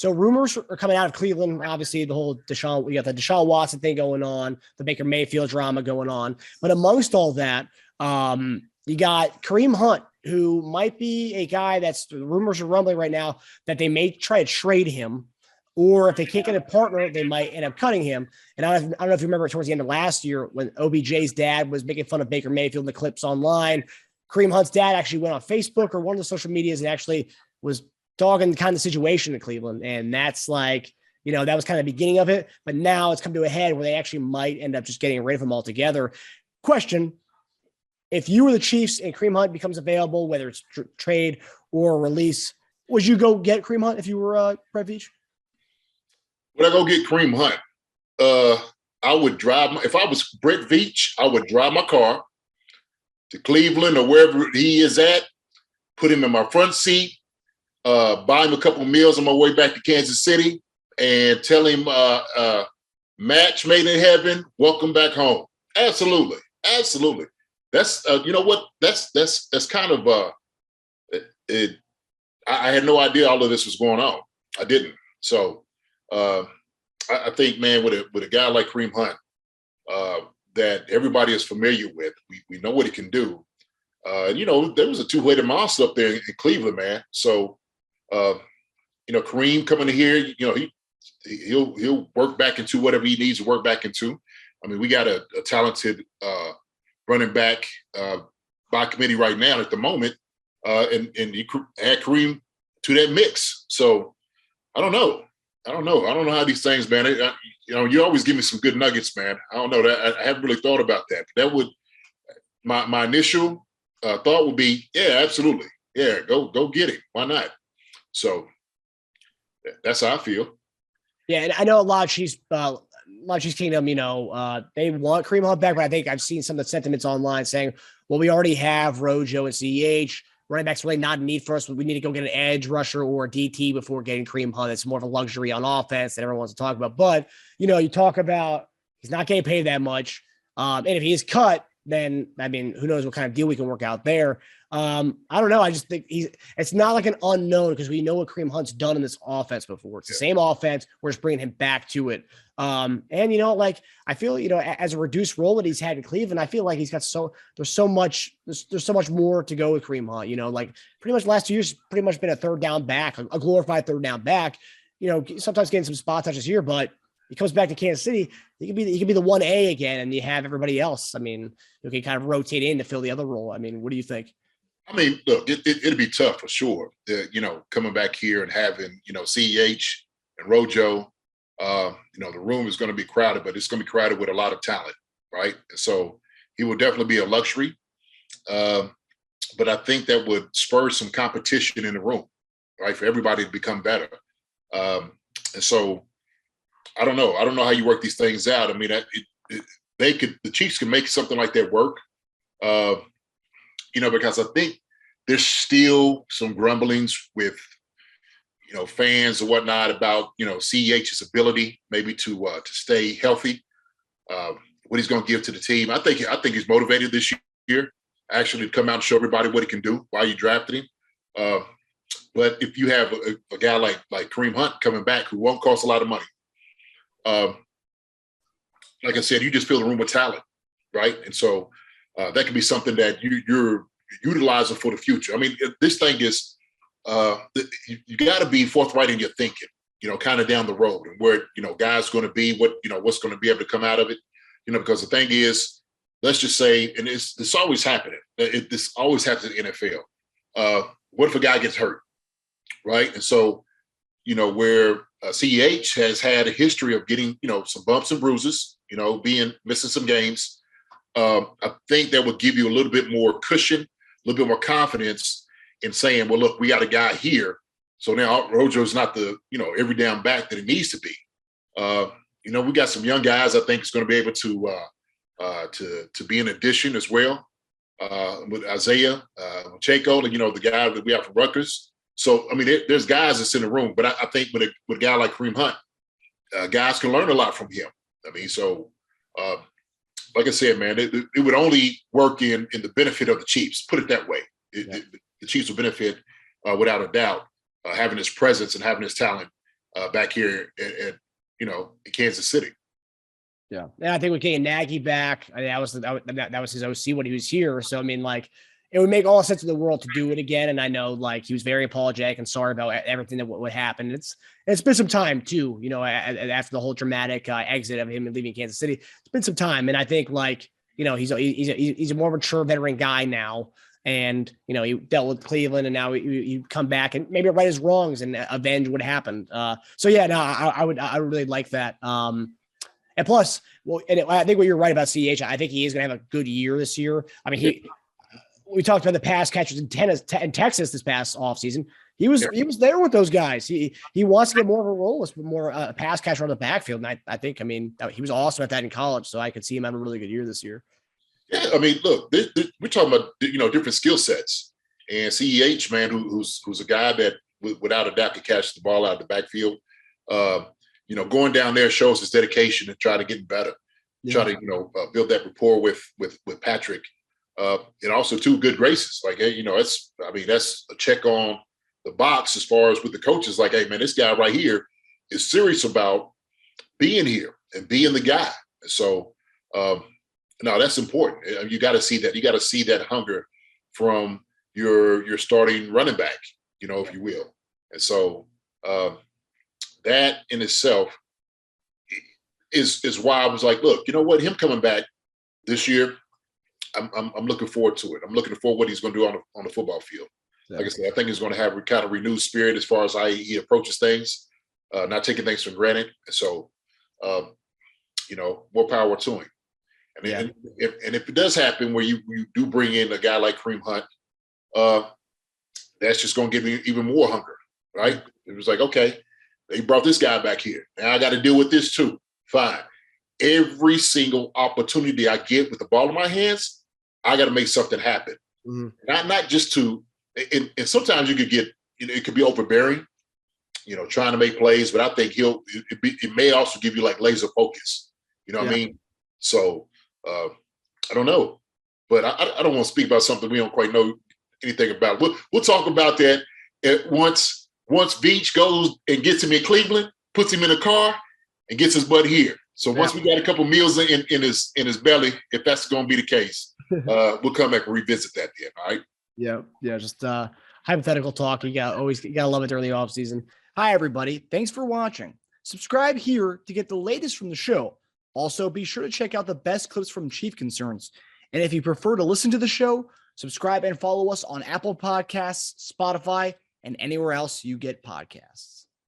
So rumors are coming out of Cleveland. Obviously, we got the Deshaun Watson thing going on, the Baker Mayfield drama going on. But amongst all that, you got Kareem Hunt, who might be a guy the rumors are rumbling right now that they may try to trade him, or if they can't get a partner, they might end up cutting him. And I don't know if you remember towards the end of last year when OBJ's dad was making fun of Baker Mayfield in the clips online. Kareem Hunt's dad actually went on Facebook or one of the social medias and actually was dogging kind of the situation in Cleveland. And that's that was kind of the beginning of it. But now it's come to a head where they actually might end up just getting rid of him altogether. Question: if you were the Chiefs and Kareem Hunt becomes available, whether it's trade or release, would you go get Kareem Hunt if you were Brett Veach? Would I go get Kareem Hunt? I would if I was Brett Veach, I would drive my car to Cleveland or wherever he is at, put him in my front seat, buy him a couple meals on my way back to Kansas City, and tell him match made in heaven, welcome back home. Absolutely. Absolutely. That's you know what? That's kind of it. I had no idea all of this was going on. I didn't. So I think, man, with a guy like Kareem Hunt, that everybody is familiar with, we know what he can do. There was a two-headed monster up there in Cleveland, man. So Kareem coming to here, he'll work back into whatever he needs to work back into. I mean, we got a talented running back by committee right now at the moment, and you add Kareem to that mix. So I don't know how these things, man. You always give me some good nuggets, man. I don't know that I haven't really thought about that. That would my initial thought would be, yeah, absolutely, yeah, go get him. Why not? So that's how I feel. Yeah, and I know a lot of Chiefs Kingdom, they want Kareem Hunt back, but I think I've seen some of the sentiments online saying, well, we already have Rojo and CEH. Running back's really not a need for us. We need to go get an edge rusher or a DT before getting Kareem Hunt. It's more of a luxury on offense that everyone wants to talk about. But, you talk about he's not getting paid that much. And if he is cut, then, I mean, who knows what kind of deal we can work out there. I don't know. I just think it's not like an unknown because we know what Kareem Hunt's done in this offense before. It's the same offense. We're just bringing him back to it. And, I feel, as a reduced role that he's had in Cleveland, I feel like he's got there's so much more to go with Kareem Hunt, pretty much last 2 years, pretty much been a third down back, a glorified third down back, sometimes getting some spot touches here, but he comes back to Kansas City. He could be the 1A again, and you have everybody else. I mean, you can kind of rotate in to fill the other role. I mean, what do you think? I mean, look, it'll be tough for sure. Coming back here and having, CEH and Rojo, the room is going to be crowded, but it's going to be crowded with a lot of talent, right? And so he will definitely be a luxury. But I think that would spur some competition in the room, right, for everybody to become better. And so I don't know. I don't know how you work these things out. I mean, the Chiefs can make something like that work. Because I think there's still some grumblings with, fans and whatnot about, CEH's ability maybe to stay healthy, what he's going to give to the team. I think he's motivated this year, actually, to come out and show everybody what he can do while you drafted him. But if you have a guy like Kareem Hunt coming back who won't cost a lot of money, like I said, you just fill the room with talent, right? And so that could be something that you're utilizing for the future. I mean, this thing is, you got to be forthright in your thinking, kind of down the road and where, guys going to be, what's going to be able to come out of it, because the thing is, let's just say, and it's always happening. This always happens in the NFL. What if a guy gets hurt, right? And so, where CEH has had a history of getting, some bumps and bruises, missing some games. I think that would give you a little bit more cushion, a little bit more confidence in saying, well, look, we got a guy here. So now Rojo's not the, every down back that it needs to be. We got some young guys I think is going to be able to be an addition as well, with Isaiah, Chaco, the guy that we have from Rutgers. So, I mean, there's guys that's in the room, but I think with a guy like Kareem Hunt, guys can learn a lot from him. I mean, so like I said, man, it would only work in the benefit of the Chiefs. Put it that way. The Chiefs will benefit without a doubt, having his presence and having his talent back here at in Kansas City. Yeah, and I think with getting Nagy back, I mean, that was his OC when he was here. So I mean, like, it would make all the sense in the world to do it again. And I know, like, he was very apologetic and sorry about everything that would happen. It's been some time too, after the whole dramatic exit of him leaving Kansas City. It's been some time, and I think, like, he's a more mature veteran guy now. And, he dealt with Cleveland, and now he come back and maybe right his wrongs and avenge what happened. So yeah, no, I would really like that. And plus, I think what you're right about CEH. I think he is going to have a good year this year. I mean, we talked about the pass catchers in Texas this past offseason. He was there with those guys. He wants to get more of a role as more pass catcher on the backfield. And I think he was awesome at that in college. So I could see him having a really good year this year. Yeah, I mean, look, we're talking about different skill sets, and CEH, man, who's a guy that without a doubt could catch the ball out of the backfield. Going down there shows his dedication and try to get better, try to build that rapport with Patrick, and also two good graces. Like, hey, that's a check on the box as far as with the coaches. Like, hey, man, this guy right here is serious about being here and being the guy. So, no, that's important. You got to see that. You got to see that hunger from your starting running back, if you will. And so that in itself is why I was like, look, you know what? Him coming back this year, I'm looking forward to it. I'm looking forward to what he's going to do on the football field. Like I said, I think he's going to have a kind of renewed spirit as far as how he approaches things, not taking things for granted. And so, more power to him. And if it does happen where you do bring in a guy like Kareem Hunt, that's just going to give me even more hunger, right? It was like, okay, they brought this guy back here. Now I got to deal with this too. Fine. Every single opportunity I get with the ball in my hands, I got to make something happen. Mm-hmm. Not just to, and sometimes you could get, it could be overbearing, trying to make plays, but I think it may also give you like laser focus. You know what I mean? So I don't know, but I don't want to speak about something we don't quite know anything about. We'll talk about that once Veach goes and gets him in Cleveland, puts him in a car, and gets his butt here. So once we got a couple meals in his belly, if that's going to be the case, we'll come back and revisit that then. All right. Yeah. Just hypothetical talk. You gotta love it during the off season. Hi everybody. Thanks for watching. Subscribe here to get the latest from the show. Also, be sure to check out the best clips from Chief Concerns. And if you prefer to listen to the show, subscribe and follow us on Apple Podcasts, Spotify, and anywhere else you get podcasts.